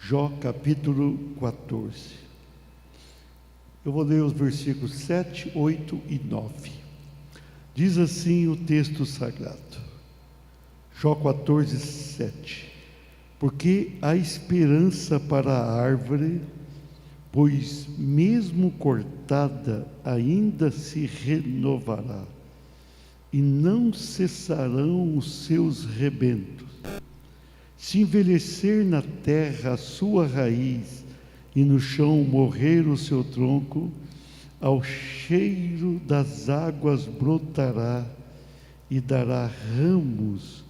Jó capítulo 14. Eu vou ler os versículos 7, 8 e 9. Diz assim o texto sagrado. Jó 14, 7. Porque há esperança para a árvore, pois mesmo cortada ainda se renovará, e não cessarão os seus rebentos. Se envelhecer na terra a sua raiz, e no chão morrer o seu tronco, ao cheiro das águas brotará, e dará ramos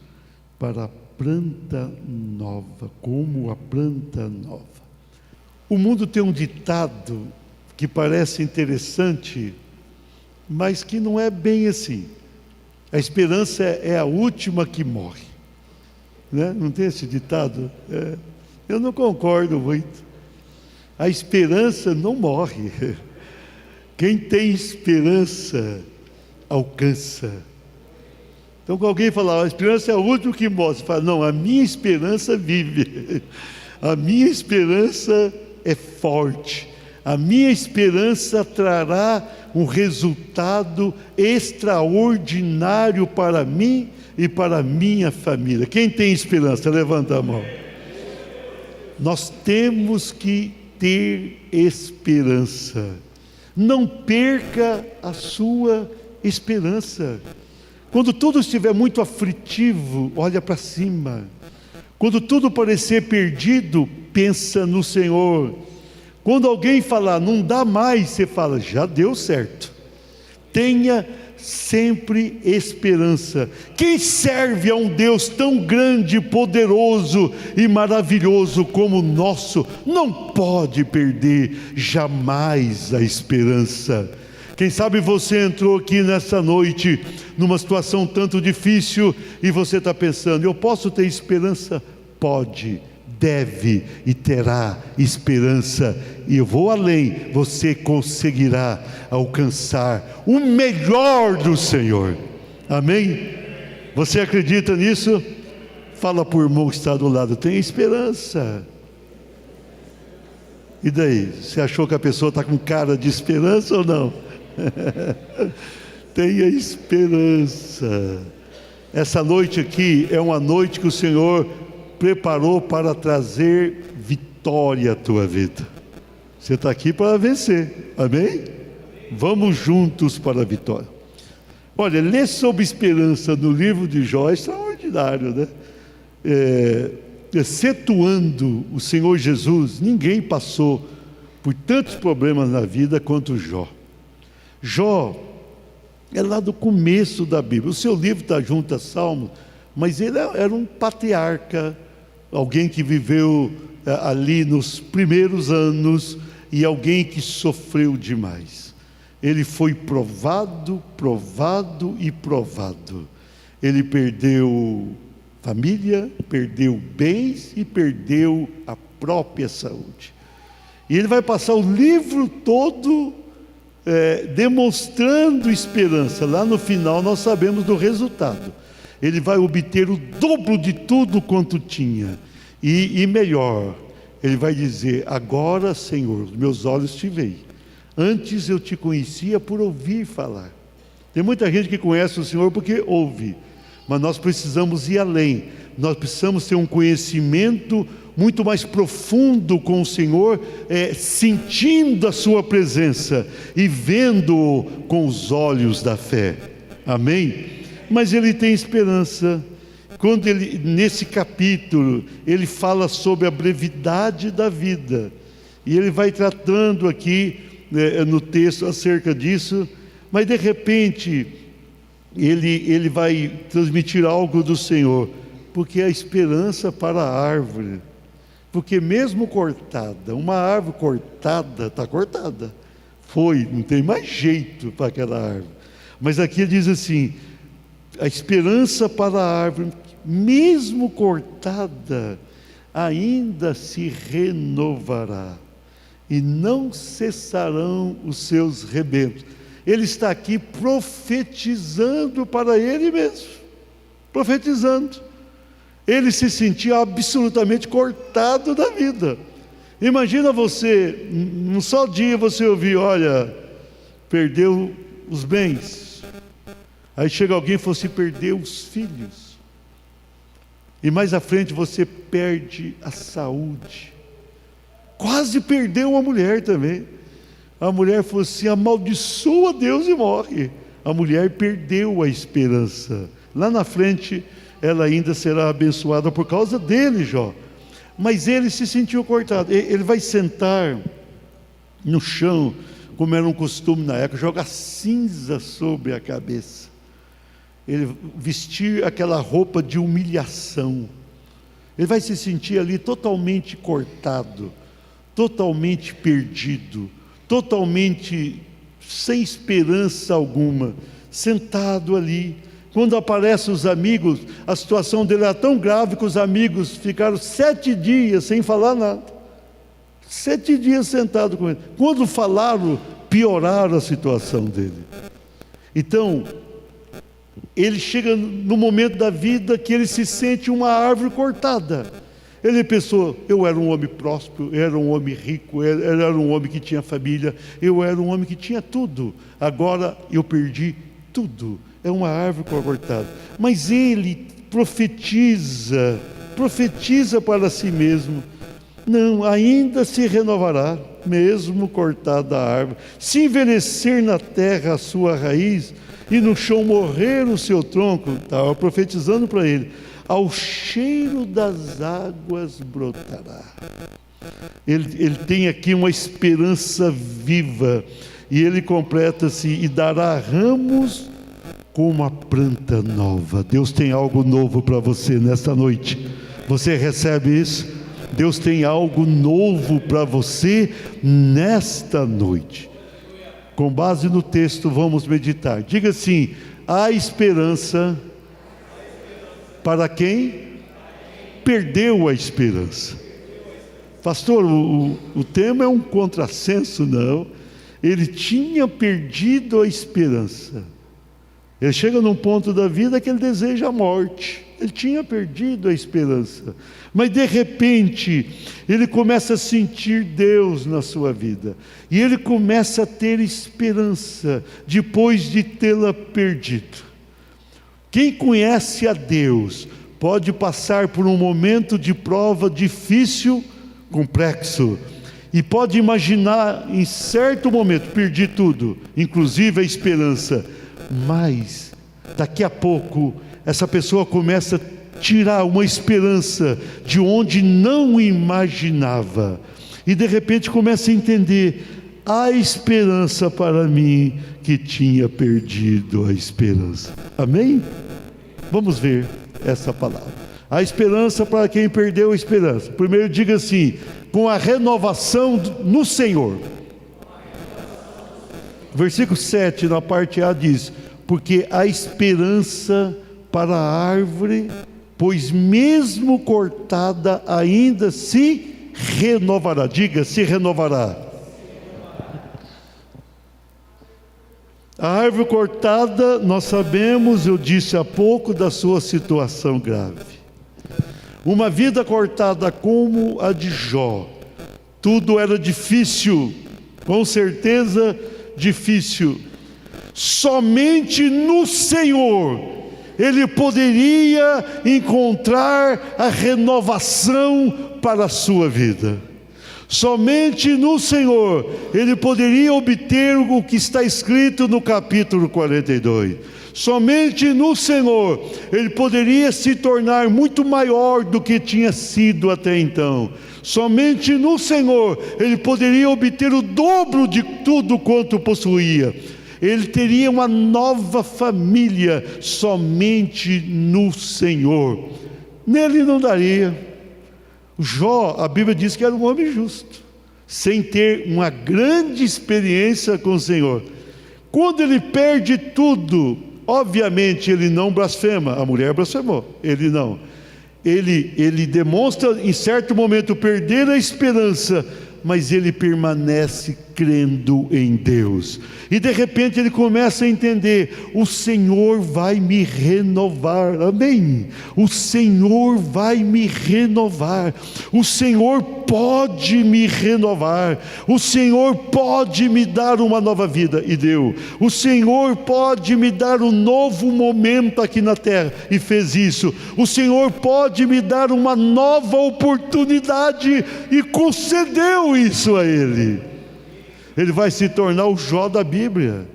para a planta nova, como a planta nova. O mundo tem um ditado que parece interessante, mas que não é bem assim. A esperança é a última que morre, né? Não tem esse ditado? Eu não concordo muito. A esperança não morre. Quem tem esperança alcança. Então, quando alguém fala, a esperança é a última que morre, você fala, não, a minha esperança vive. A minha esperança é forte. A minha esperança trará um resultado extraordinário para mim e para a minha família. Quem tem esperança? Levanta a mão. Nós temos que ter esperança. Não perca a sua esperança. Quando tudo estiver muito aflitivo, olha para cima. Quando tudo parecer perdido, pensa no Senhor. Quando alguém falar, não dá mais, você fala, já deu certo. Tenha sempre esperança. Quem serve a um Deus tão grande, poderoso e maravilhoso como o nosso, não pode perder jamais a esperança. Quem sabe você entrou aqui nessa noite numa situação tanto difícil e você está pensando, eu posso ter esperança? Pode, deve e terá esperança. E eu vou além, você conseguirá alcançar o melhor do Senhor. Amém? Você acredita nisso? Fala para o irmão que está do lado, tem esperança. E daí? Você achou que a pessoa está com cara de esperança ou não? Tenha esperança. Essa noite aqui é uma noite que o Senhor preparou para trazer vitória à tua vida. Você está aqui para vencer, amém? Vamos juntos para a vitória. Olha, ler sobre esperança no livro de Jó é extraordinário, né? Excetuando o Senhor Jesus, ninguém passou por tantos problemas na vida quanto Jó. Jó é lá do começo da Bíblia. O seu livro está junto a Salmos, mas ele era um patriarca, alguém que viveu ali nos primeiros anos e alguém que sofreu demais. Ele foi provado e provado. Ele perdeu família, perdeu bens e perdeu a própria saúde. E ele vai passar o livro todo demonstrando esperança. Lá no final nós sabemos do resultado. Ele vai obter o dobro de tudo quanto tinha. E melhor, ele vai dizer, agora, Senhor, meus olhos te veem. Antes eu te conhecia por ouvir falar. Tem muita gente que conhece o Senhor porque ouve. Mas nós precisamos ir além. Nós precisamos ter um conhecimento muito mais profundo com o Senhor, sentindo a sua presença e vendo-o com os olhos da fé. Amém? Mas ele tem esperança. Quando ele, nesse capítulo, ele fala sobre a brevidade da vida. E ele vai tratando aqui, no texto, acerca disso. Mas de repente, ele vai transmitir algo do Senhor. Porque a esperança para a árvore. Porque mesmo cortada, uma árvore cortada, está cortada. Foi, não tem mais jeito para aquela árvore. Mas aqui ele diz assim, a esperança para a árvore, mesmo cortada, ainda se renovará, e não cessarão os seus rebentos. Ele está aqui profetizando para ele mesmo, profetizando. Ele se sentia absolutamente cortado da vida. Imagina você, num só dia você ouvir, olha, perdeu os bens. Aí chega alguém e fala assim, perdeu os filhos. E mais à frente você perde a saúde. Quase perdeu a mulher também. A mulher falou assim, amaldiçoa Deus e morre. A mulher perdeu a esperança. Lá na frente, ela ainda será abençoada por causa dele, Jó. Mas ele se sentiu cortado. Ele vai sentar no chão, como era um costume na época, jogar cinza sobre a cabeça. Ele vestir aquela roupa de humilhação. Ele vai se sentir ali totalmente cortado, totalmente perdido, totalmente sem esperança alguma, sentado ali. Quando aparecem os amigos, a situação dele era tão grave que os amigos ficaram 7 dias sem falar nada. 7 dias sentados com ele. Quando falaram, pioraram a situação dele. Então, ele chega no momento da vida que ele se sente uma árvore cortada. Ele pensou, eu era um homem próspero, eu era um homem rico, eu era um homem que tinha família, eu era um homem que tinha tudo. Agora eu perdi tudo. É uma árvore cortada. Mas ele profetiza para si mesmo. Não, ainda se renovará, mesmo cortada a árvore. Se envelhecer na terra a sua raiz, e no chão morrer o seu tronco, estava profetizando para ele, ao cheiro das águas brotará. Ele tem aqui uma esperança viva, e ele completa-se, e dará ramos como a planta nova. Deus tem algo novo para você nesta noite. Você recebe isso? Deus tem algo novo para você nesta noite. Com base no texto, vamos meditar. Diga assim: há esperança para quem perdeu a esperança. Pastor, o tema é um contrassenso, não. Ele tinha perdido a esperança. Ele chega num ponto da vida que ele deseja a morte. Ele tinha perdido a esperança. Mas de repente, ele começa a sentir Deus na sua vida. E ele começa a ter esperança, depois de tê-la perdido. Quem conhece a Deus, pode passar por um momento de prova difícil, complexo. E pode imaginar, em certo momento, perdi tudo, inclusive a esperança. Mas, daqui a pouco, essa pessoa começa a tirar uma esperança de onde não imaginava. E de repente começa a entender, há esperança para mim que tinha perdido a esperança. Amém? Vamos ver essa palavra. A esperança para quem perdeu a esperança. Primeiro diga assim, com a renovação no Senhor. Versículo 7, na parte A diz, porque a esperança para a árvore, pois mesmo cortada ainda se renovará. Diga, se renovará. A árvore cortada, nós sabemos, eu disse há pouco, da sua situação grave. Uma vida cortada como a de Jó. Tudo era difícil, com certeza difícil. Somente no Senhor ele poderia encontrar a renovação para a sua vida. Somente no Senhor ele poderia obter o que está escrito no capítulo 42. Somente no Senhor ele poderia se tornar muito maior do que tinha sido até então. Somente no Senhor ele poderia obter o dobro de tudo quanto possuía. Ele teria uma nova família somente no Senhor. Nele não daria. Jó, a Bíblia diz que era um homem justo, sem ter uma grande experiência com o Senhor. Quando ele perde tudo, obviamente ele não blasfema. A mulher blasfemou, ele não. Ele demonstra em certo momento perder a esperança, mas ele permanece crendo em Deus. E de repente ele começa a entender: o Senhor vai me renovar, amém? O Senhor vai me renovar, o Senhor pode me renovar, o Senhor pode me dar uma nova vida, e deu. O Senhor pode me dar um novo momento aqui na terra, e fez isso. O Senhor pode me dar uma nova oportunidade, e concedeu isso a ele. Ele vai se tornar o Jó da Bíblia.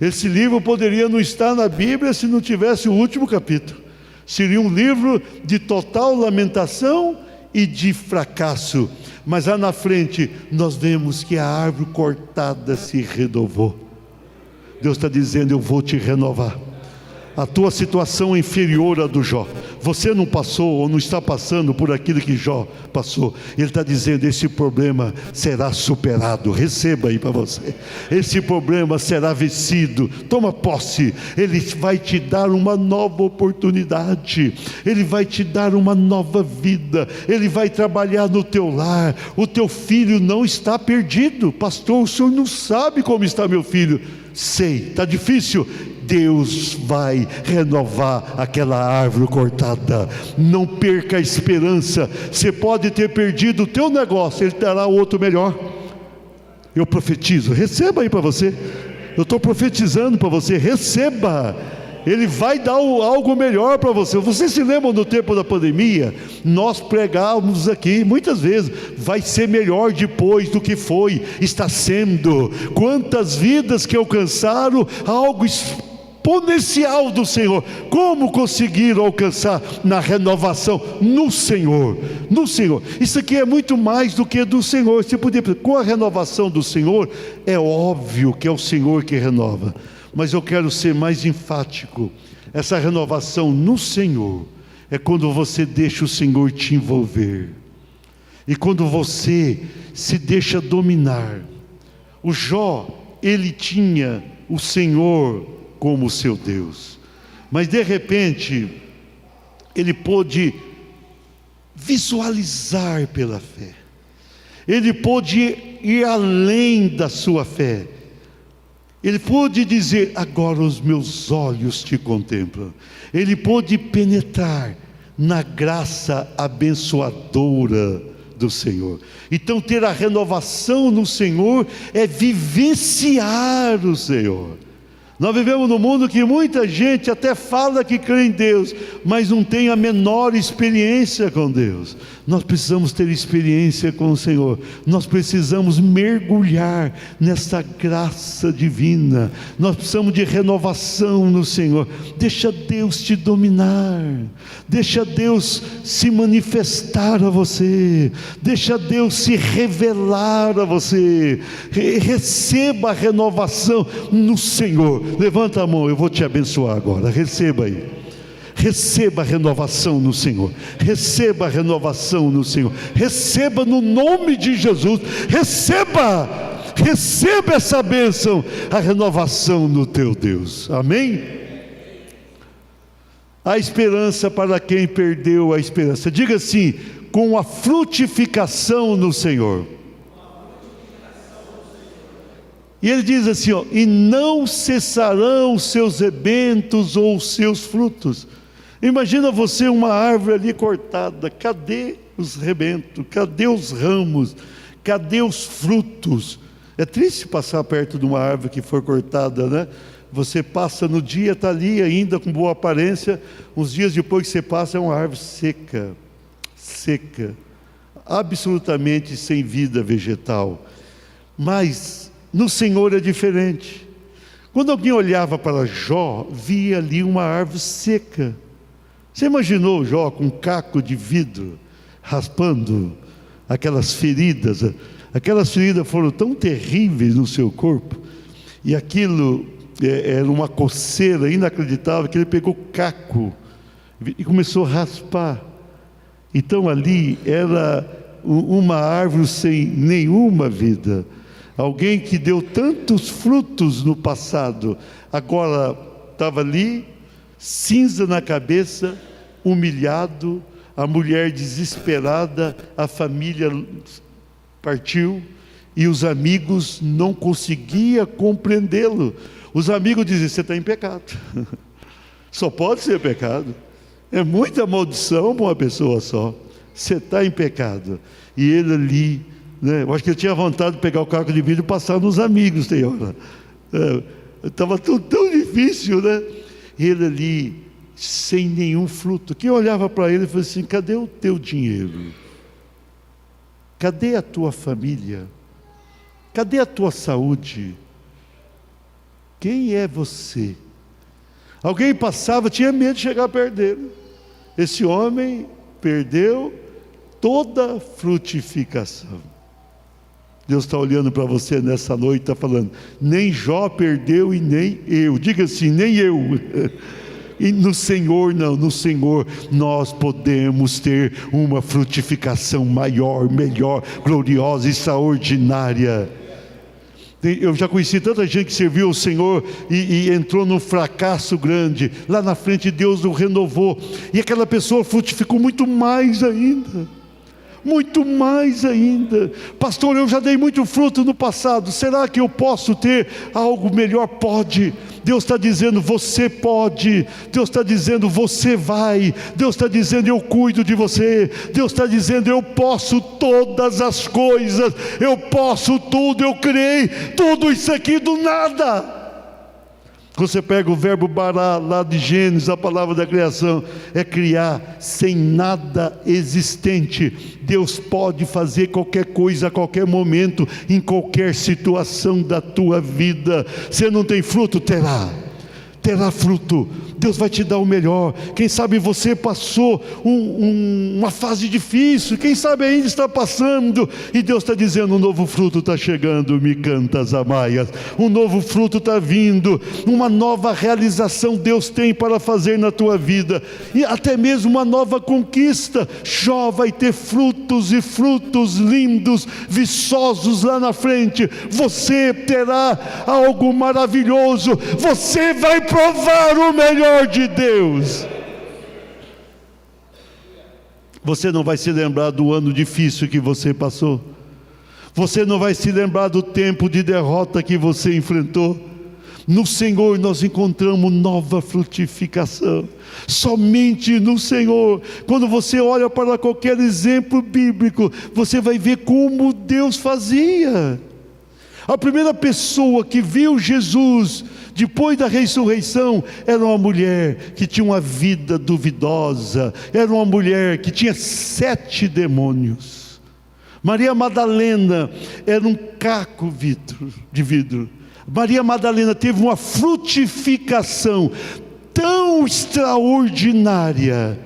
Esse livro poderia não estar na Bíblia se não tivesse o último capítulo. Seria um livro de total lamentação e de fracasso. Mas lá na frente nós vemos que a árvore cortada se renovou. Deus está dizendo: eu vou te renovar. A tua situação é inferior à do Jó. Você não passou ou não está passando por aquilo que Jó passou. Ele está dizendo: esse problema será superado. Receba aí para você. Esse problema será vencido. Toma posse. Ele vai te dar uma nova oportunidade. Ele vai te dar uma nova vida. Ele vai trabalhar no teu lar. O teu filho não está perdido. Pastor, o senhor não sabe como está meu filho. Sei, está difícil. Deus vai renovar aquela árvore cortada. Não perca a esperança. Você pode ter perdido o teu negócio, Ele dará outro melhor. Eu profetizo, receba aí para você. Eu estou profetizando para você, receba. Ele vai dar algo melhor para você. Vocês se lembram do tempo da pandemia? Nós pregávamos aqui muitas vezes: vai ser melhor depois do que foi, está sendo. Quantas vidas que alcançaram algo exponencial do Senhor. Como conseguiram alcançar? Na renovação, no Senhor, no Senhor. Isso aqui é muito mais do que do Senhor. Você podia dizer, com a renovação do Senhor, é óbvio que é o Senhor que renova. Mas eu quero ser mais enfático. Essa renovação no Senhor é quando você deixa o Senhor te envolver, e quando você se deixa dominar. O Jó, ele tinha o Senhor como seu Deus, mas de repente ele pôde visualizar pela fé, ele pôde ir além da sua fé. Ele pôde dizer: agora os meus olhos te contemplam. Ele pôde penetrar na graça abençoadora do Senhor. Então, ter a renovação no Senhor é vivenciar o Senhor. Nós vivemos num mundo que muita gente até fala que crê em Deus, mas não tem a menor experiência com Deus. Nós precisamos ter experiência com o Senhor. Nós precisamos mergulhar nessa graça divina. Nós precisamos de renovação no Senhor. Deixa Deus te dominar. Deixa Deus se manifestar a você. Deixa Deus se revelar a você. Receba a renovação no Senhor. Levanta a mão, eu vou te abençoar agora. Receba aí. Receba a renovação no Senhor. Receba a renovação no Senhor. Receba no nome de Jesus. Receba. Receba essa bênção, a renovação no teu Deus. Amém? A esperança para quem perdeu a esperança. Diga assim: com a frutificação no Senhor. E ele diz assim, ó: e não cessarão os seus rebentos ou os seus frutos. Imagina você, uma árvore ali cortada, cadê os rebentos? Cadê os ramos? Cadê os frutos? É triste passar perto de uma árvore que foi cortada, né? Você passa no dia, está ali ainda com boa aparência, uns dias depois que você passa, é uma árvore seca, seca, absolutamente sem vida vegetal. Mas no Senhor é diferente. Quando alguém olhava para Jó, via ali uma árvore seca. Você imaginou Jó com um caco de vidro, raspando aquelas feridas? Aquelas feridas foram tão terríveis no seu corpo, e aquilo era uma coceira inacreditável, que ele pegou caco e começou a raspar. Então ali era uma árvore sem nenhuma vida. Alguém que deu tantos frutos no passado, agora estava ali, cinza na cabeça, humilhado, a mulher desesperada, a família partiu, E os amigos não conseguiam compreendê-lo. Os amigos diziam: você está em pecado. Só pode ser pecado. É muita maldição para uma pessoa só. Você está em pecado. E ele ali, né, eu acho que ele tinha vontade de pegar o caco de vidro e passar nos amigos, tem hora. Estava tudo tão difícil, né? E ele ali, sem nenhum fruto. Quem olhava para ele e falou assim: cadê o teu dinheiro? Cadê a tua família? Cadê a tua saúde? Quem é você? Alguém passava, tinha medo de chegar perto dele. Esse homem perdeu toda a frutificação. Deus está olhando para você nessa noite, está falando: nem Jó perdeu e nem eu. Diga assim: nem eu. E no Senhor não, no Senhor nós podemos ter uma frutificação maior, melhor, gloriosa e extraordinária. Eu já conheci tanta gente que serviu ao Senhor e entrou num fracasso grande. Lá na frente Deus o renovou, e aquela pessoa frutificou muito mais ainda. Muito mais ainda. Pastor, eu já dei muito fruto no passado, será que eu posso ter algo melhor? Pode. Deus está dizendo: você pode. Deus está dizendo: você vai. Deus está dizendo: eu cuido de você. Deus está dizendo: eu posso todas as coisas, eu posso tudo, eu criei tudo isso aqui do nada. Você pega o verbo bará, lá de Gênesis, a palavra da criação, é criar sem nada existente. Deus pode fazer qualquer coisa, a qualquer momento, em qualquer situação da tua vida. Você não tem fruto? Terá fruto. Deus vai te dar o melhor. Quem sabe você passou uma fase difícil, quem sabe ainda está passando, e Deus está dizendo: um novo fruto está chegando, me cantas amaias, um novo fruto está vindo, uma nova realização Deus tem para fazer na tua vida, e até mesmo uma nova conquista. Jó vai ter frutos, e frutos lindos, viçosos lá na frente. Você terá algo maravilhoso, você vai provar o melhor de Deus. Você não vai se lembrar do ano difícil que você passou. Você não vai se lembrar do tempo de derrota que você enfrentou. No Senhor nós encontramos nova frutificação. Somente no Senhor. Quando você olha para qualquer exemplo bíblico, você vai ver como Deus fazia. A primeira pessoa que viu Jesus depois da ressurreição era uma mulher que tinha uma vida duvidosa, era uma mulher que tinha 7 demônios. Maria Madalena era um caco de vidro. Maria Madalena teve uma frutificação tão extraordinária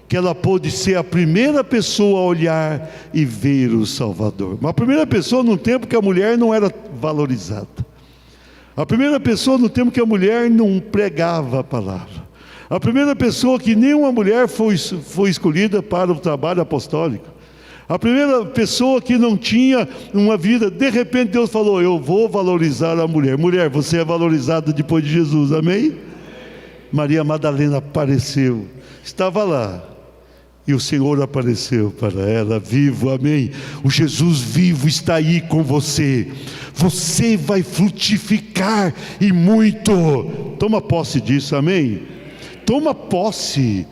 que ela pôde ser a primeira pessoa a olhar e ver o Salvador. Mas a primeira pessoa no tempo que a mulher não era valorizada. A primeira pessoa no tempo que a mulher não pregava a palavra. A primeira pessoa que nenhuma mulher foi escolhida para o trabalho apostólico. A primeira pessoa que não tinha uma vida, de repente Deus falou: eu vou valorizar a mulher. Mulher, você é valorizada depois de Jesus, amém? Maria Madalena apareceu, estava lá. E o Senhor apareceu para ela, vivo, amém? O Jesus vivo está aí com você. Você vai frutificar e muito. Toma posse disso, amém? Toma posse.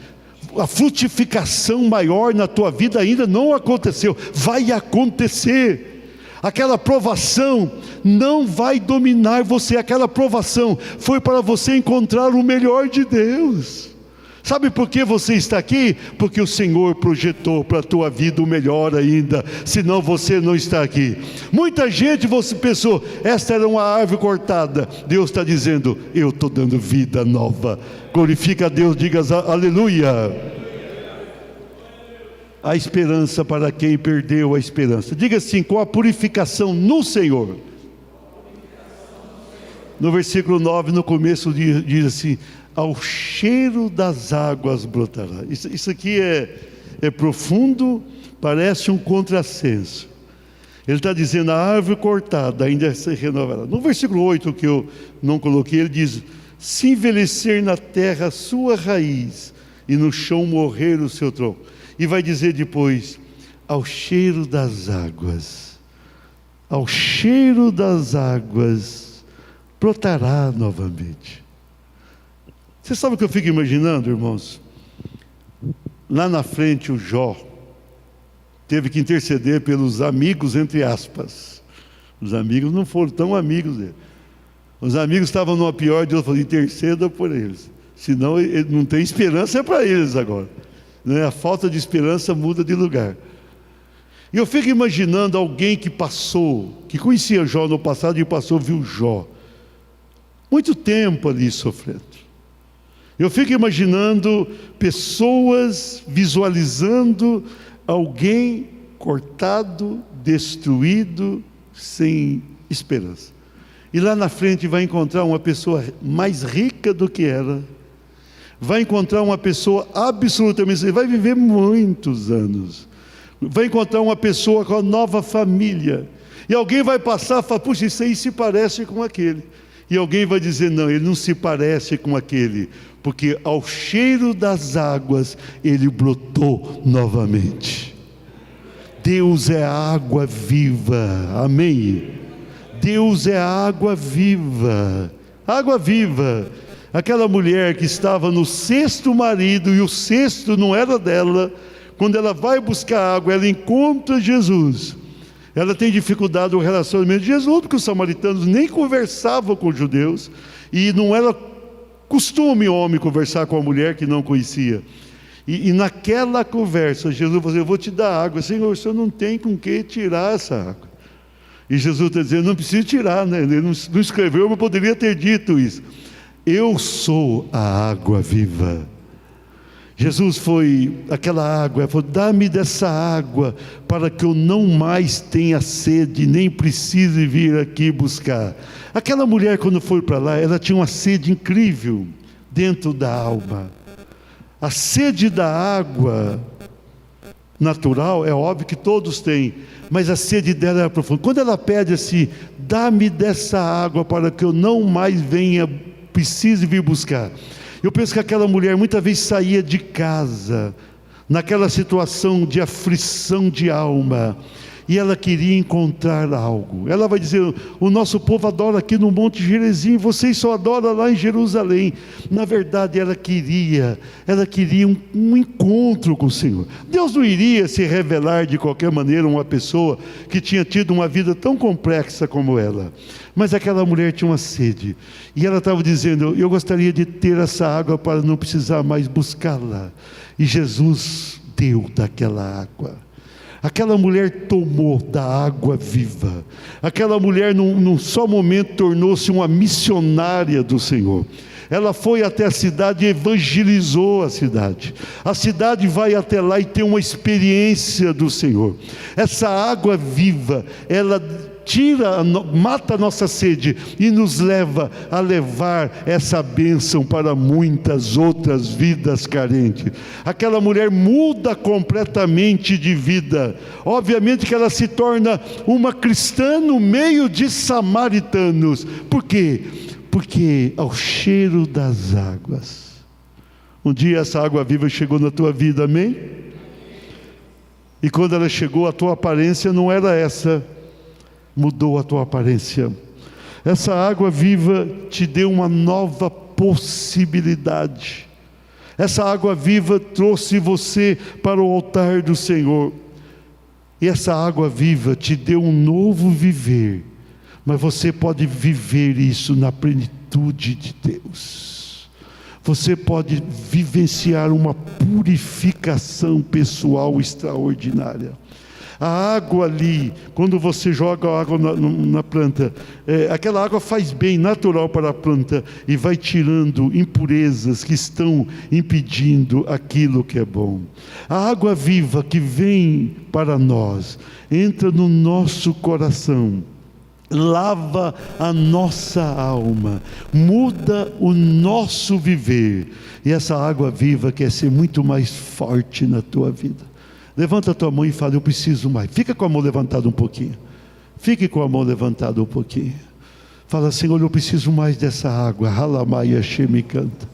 A frutificação maior na tua vida ainda não aconteceu, vai acontecer. Aquela provação não vai dominar você. Aquela provação foi para você encontrar o melhor de Deus. Sabe por que você está aqui? Porque o Senhor projetou para a tua vida o melhor ainda, senão você não está aqui. Muita gente você pensou: esta era uma árvore cortada. Deus está dizendo: eu estou dando vida nova. Glorifica a Deus, diga aleluia. A esperança para quem perdeu a esperança. Diga assim: com a purificação no Senhor. No versículo 9, no começo diz assim: ao cheiro das águas brotará. Isso aqui é profundo, parece um contrassenso. Ele está dizendo: a árvore cortada ainda se renovará. No versículo 8, que eu não coloquei, ele diz: se envelhecer na terra a sua raiz, e no chão morrer o seu tronco. E vai dizer depois: ao cheiro das águas. ao cheiro das águas, brotará novamente. Você sabe o que eu fico imaginando, irmãos? Lá na frente o Jó teve que interceder pelos amigos, entre aspas. Os amigos não foram tão amigos dele. Os amigos estavam numa pior, Deus falou: interceda por eles, senão não tem esperança para eles agora, né? A falta de esperança muda de lugar. E eu fico imaginando alguém que passou, que conhecia Jó no passado e passou, viu Jó muito tempo ali sofrendo. Eu fico imaginando pessoas visualizando alguém cortado, destruído, sem esperança. E lá na frente vai encontrar uma pessoa mais rica do que ela, vai encontrar uma pessoa absolutamente, vai viver muitos anos, vai encontrar uma pessoa com a nova família, e alguém vai passar e falar: puxa, isso aí se parece com aquele. E alguém vai dizer: não, ele não se parece com aquele, porque ao cheiro das águas ele brotou novamente. Deus é a água viva, amém? Deus é a água viva, água viva. Aquela mulher que estava no sexto marido e o sexto não era dela, quando ela vai buscar água, ela encontra Jesus. Ela tem dificuldade no relacionamento de Jesus, porque os samaritanos nem conversavam com os judeus, e não era costume o homem conversar com a mulher que não conhecia. E naquela conversa, Jesus falou: eu vou te dar água. Senhor, o senhor não tem com que tirar essa água. E Jesus está dizendo: não precisa tirar, né? Ele não escreveu, mas poderia ter dito isso. Eu sou a água viva. Jesus foi aquela água, ele falou: dá-me dessa água, para que eu não mais tenha sede, nem precise vir aqui buscar. Aquela mulher, quando foi para lá, ela tinha uma sede incrível dentro da alma. A sede da água natural, é óbvio que todos têm, mas a sede dela era profunda. Quando ela pede assim: dá-me dessa água, para que eu não mais precise vir buscar. Eu penso que aquela mulher muitas vezes saía de casa, naquela situação de aflição de alma, e ela queria encontrar algo. Ela vai dizer: o nosso povo adora aqui no Monte Gerizim, vocês só adoram lá em Jerusalém. Na verdade ela queria um encontro com o Senhor. Deus não iria se revelar de qualquer maneira a uma pessoa que tinha tido uma vida tão complexa como ela. Mas aquela mulher tinha uma sede, e ela estava dizendo: eu gostaria de ter essa água para não precisar mais buscá-la. E Jesus deu daquela água. Aquela mulher tomou da água viva. Aquela mulher num só momento tornou-se uma missionária do Senhor. Ela foi até a cidade e evangelizou a cidade. A cidade vai até lá e tem uma experiência do Senhor. Essa água viva, ela mata a nossa sede e nos leva a levar essa bênção para muitas outras vidas carentes. Aquela mulher muda completamente de vida. Obviamente que ela se torna uma cristã no meio de samaritanos. Por quê? Porque ao cheiro das águas. Um dia essa água viva chegou na tua vida, amém? E quando ela chegou, a tua aparência não era essa. Mudou a tua aparência. Essa água viva te deu uma nova possibilidade. Essa água viva trouxe você para o altar do Senhor. E essa água viva te deu um novo viver. Mas você pode viver isso na plenitude de Deus. Você pode vivenciar uma purificação pessoal extraordinária. A água ali, quando você joga a água na planta, aquela água faz bem natural para a planta e vai tirando impurezas que estão impedindo aquilo que é bom. A água viva que vem para nós, entra no nosso coração, lava a nossa alma, muda o nosso viver, e essa água viva quer ser muito mais forte na tua vida. Levanta a tua mão e fala: eu preciso mais. Fica com a mão levantada um pouquinho. Fique com a mão levantada um pouquinho. Fala: Senhor, eu preciso mais dessa água. Halamaia Shemikanta.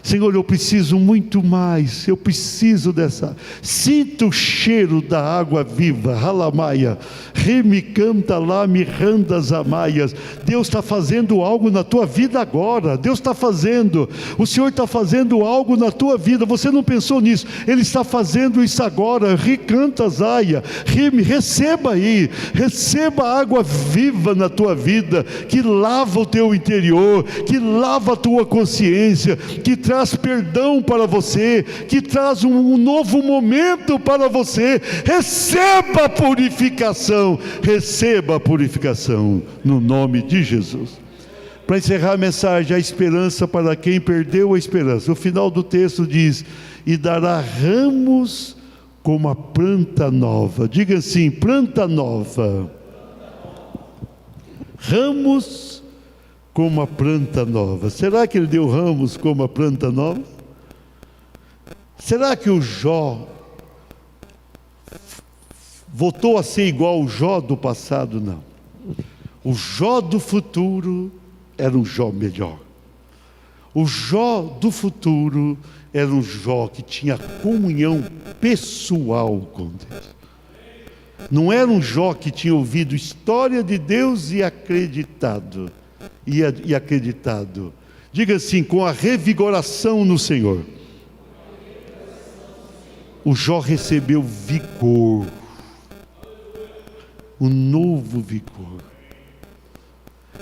Senhor, eu preciso muito mais, eu preciso dessa. Sinta o cheiro da água viva, Halamaia, Remicanta lá, Mirandas Amaias. Deus está fazendo algo na tua vida agora. Deus está fazendo, o Senhor está fazendo algo na tua vida. Você não pensou nisso, Ele está fazendo isso agora. Ricanta Zaia, receba aí, receba água viva na tua vida, que lava o teu interior, que lava a tua consciência, que traz perdão para você, que traz um novo momento para você. Receba a purificação, receba a purificação, no nome de Jesus. Para encerrar a mensagem, a esperança para quem perdeu a esperança. O final do texto diz: e dará ramos como a planta nova. Diga assim: planta nova. Ramos como a planta nova. Será que ele deu ramos como a planta nova? Será que o Jó voltou a ser igual ao Jó do passado? Não. O Jó do futuro era um Jó melhor. O Jó do futuro era um Jó que tinha comunhão pessoal com Deus. Não era um Jó que tinha ouvido história de Deus e acreditado. E acreditado. Diga assim: com a revigoração no Senhor. O Jó recebeu vigor, um novo vigor.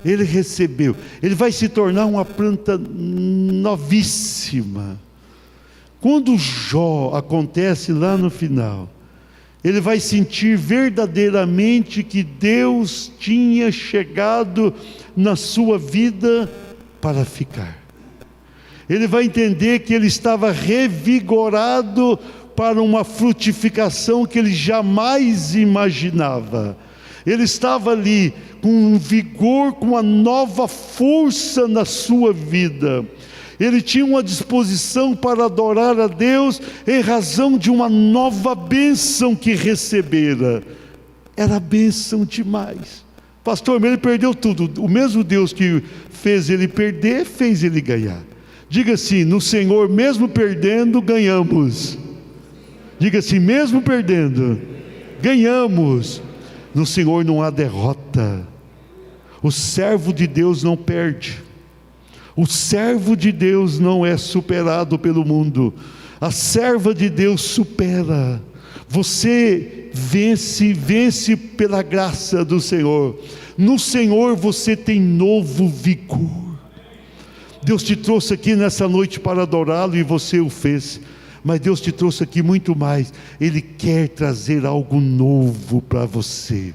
Ele recebeu, ele vai se tornar uma planta novíssima. Quando o Jó acontece lá no final, ele vai sentir verdadeiramente que Deus tinha chegado na sua vida para ficar. Ele vai entender que ele estava revigorado para uma frutificação que ele jamais imaginava. Ele estava ali com um vigor, com uma nova força na sua vida. Ele tinha uma disposição para adorar a Deus em razão de uma nova bênção que recebera. Era bênção demais. Pastor, mas ele perdeu tudo. O mesmo Deus que fez ele perder, fez ele ganhar. Diga assim: no Senhor, mesmo perdendo, ganhamos. Diga assim: mesmo perdendo, ganhamos. No Senhor não há derrota. O servo de Deus não perde. O servo de Deus não é superado pelo mundo. A serva de Deus supera. Você vence pela graça do Senhor. No Senhor você tem novo vigor. Deus te trouxe aqui nessa noite para adorá-lo e você o fez. Mas Deus te trouxe aqui muito mais. Ele quer trazer algo novo para você.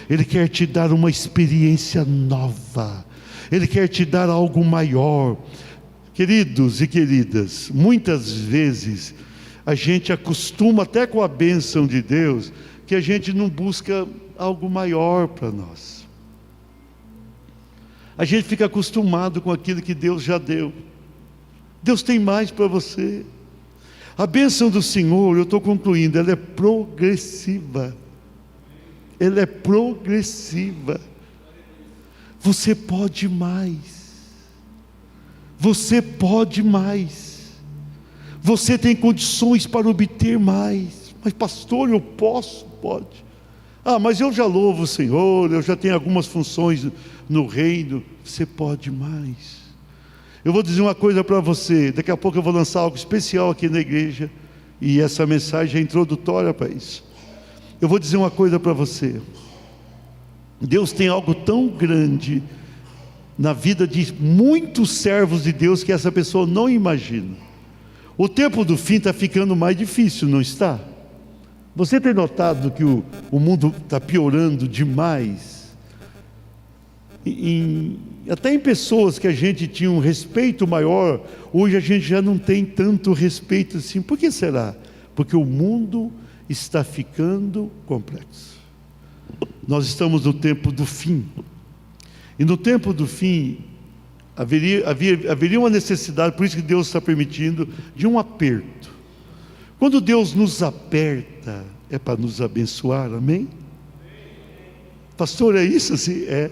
Ele quer te dar uma experiência nova. Ele quer te dar algo maior. Queridos e queridas, muitas vezes a gente acostuma até com a bênção de Deus, que a gente não busca algo maior para nós. A gente fica acostumado com aquilo que Deus já deu. Deus tem mais para você. A bênção do Senhor, eu estou concluindo, ela é progressiva. Ela é progressiva. Você pode mais. Você pode mais. Você tem condições para obter mais. Mas pastor, eu posso? Pode. Ah, mas eu já louvo o Senhor, eu já tenho algumas funções no reino. Você pode mais. Eu vou dizer uma coisa para você. Daqui a pouco eu vou lançar algo especial aqui na igreja. E essa mensagem é introdutória para isso. Eu vou dizer uma coisa para você. Deus tem algo tão grande na vida de muitos servos de Deus que essa pessoa não imagina. O tempo do fim está ficando mais difícil, não está? Você tem notado que o mundo está piorando demais? Até em pessoas que a gente tinha um respeito maior, hoje a gente já não tem tanto respeito assim. Por que será? Porque o mundo está ficando complexo. Nós estamos no tempo do fim. E no tempo do fim, haveria uma necessidade, por isso que Deus está permitindo, de um aperto. Quando Deus nos aperta, é para nos abençoar, amém? Pastor, é isso assim? É.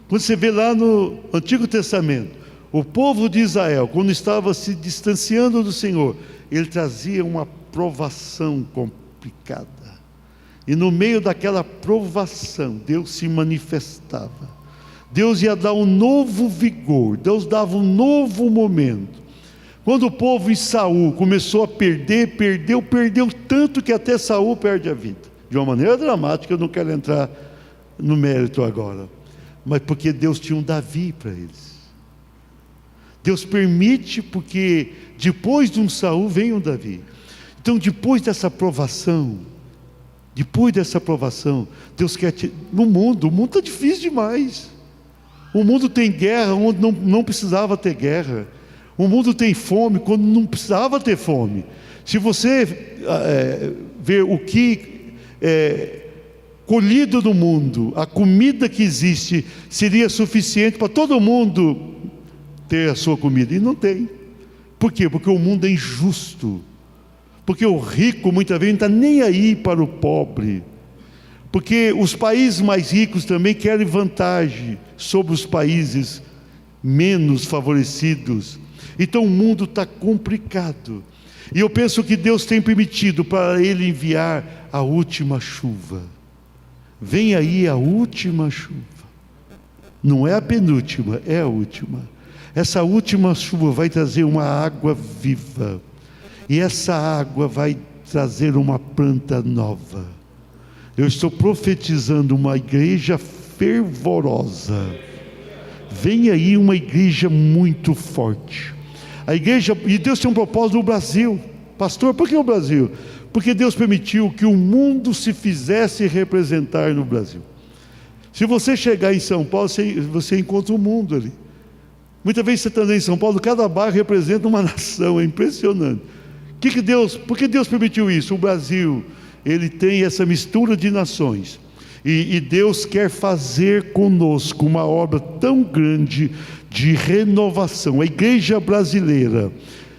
Quando você vê lá no Antigo Testamento, O povo de Israel, quando estava se distanciando do Senhor, ele trazia uma provação complicada. E no meio daquela provação, Deus se manifestava. Deus ia dar um novo vigor, Deus dava um novo momento. Quando o povo em Saul começou a perdeu tanto que até Saul perde a vida. De uma maneira dramática, eu não quero entrar no mérito agora. Mas porque Deus tinha um Davi para eles. Deus permite porque depois de um Saul vem um Davi. Então depois dessa provação, Deus quer no mundo, o mundo está difícil demais. O mundo tem guerra onde não precisava ter guerra. O mundo tem fome quando não precisava ter fome. Se você ver o que colhido no mundo, a comida que existe seria suficiente para todo mundo ter a sua comida, e não tem. Por quê? Porque o mundo é injusto, porque o rico muitas vezes não está nem aí para o pobre, porque os países mais ricos também querem vantagem sobre os países menos favorecidos. Então o mundo está complicado, e eu penso que Deus tem permitido para Ele enviar a última chuva. Vem aí a última chuva, não é a penúltima, é a última. Essa última chuva vai trazer uma água viva, e essa água vai trazer uma planta nova. Eu estou profetizando uma igreja fervorosa. Vem aí uma igreja muito forte. A igreja, e Deus tem um propósito no Brasil. Pastor, por que o Brasil? Porque Deus permitiu que o mundo se fizesse representar no Brasil. Se você chegar em São Paulo, você encontra o mundo ali. Muitas vezes você está em São Paulo, cada bairro representa uma nação, é impressionante. Por que Deus permitiu isso? O Brasil, ele tem essa mistura de nações. E Deus quer fazer conosco uma obra tão grande de renovação. A igreja brasileira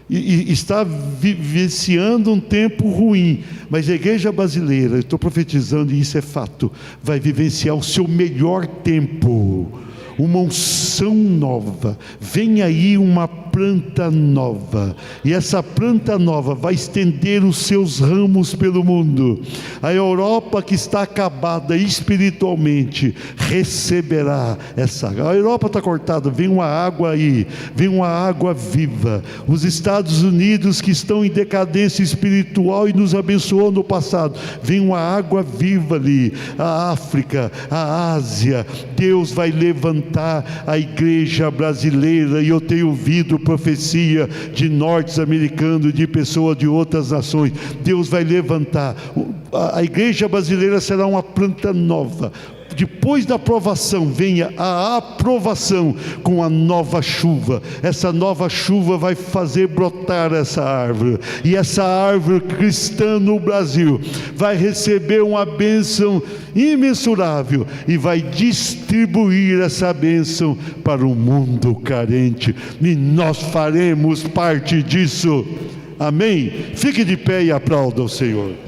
está vivenciando um tempo ruim, mas a igreja brasileira, eu estou profetizando e isso é fato, vai vivenciar o seu melhor tempo. Uma unção nova, vem aí uma planta nova, e essa planta nova vai estender os seus ramos pelo mundo. A Europa, que está acabada espiritualmente, receberá essa água. A Europa está cortada, vem uma água aí, vem uma água viva. Os Estados Unidos, que estão em decadência espiritual e nos abençoou no passado, vem uma água viva ali. A África, a Ásia, Deus vai levantar a igreja brasileira, e eu tenho ouvido profecia de norte-americanos, de pessoas de outras nações. Deus vai levantar, a igreja brasileira será uma planta nova. Depois da aprovação, venha a aprovação com a nova chuva. Essa nova chuva vai fazer brotar essa árvore, e essa árvore cristã no Brasil vai receber uma bênção imensurável, e vai distribuir essa bênção para o mundo carente, e nós faremos parte disso. Amém? Fique de pé e aplauda o Senhor.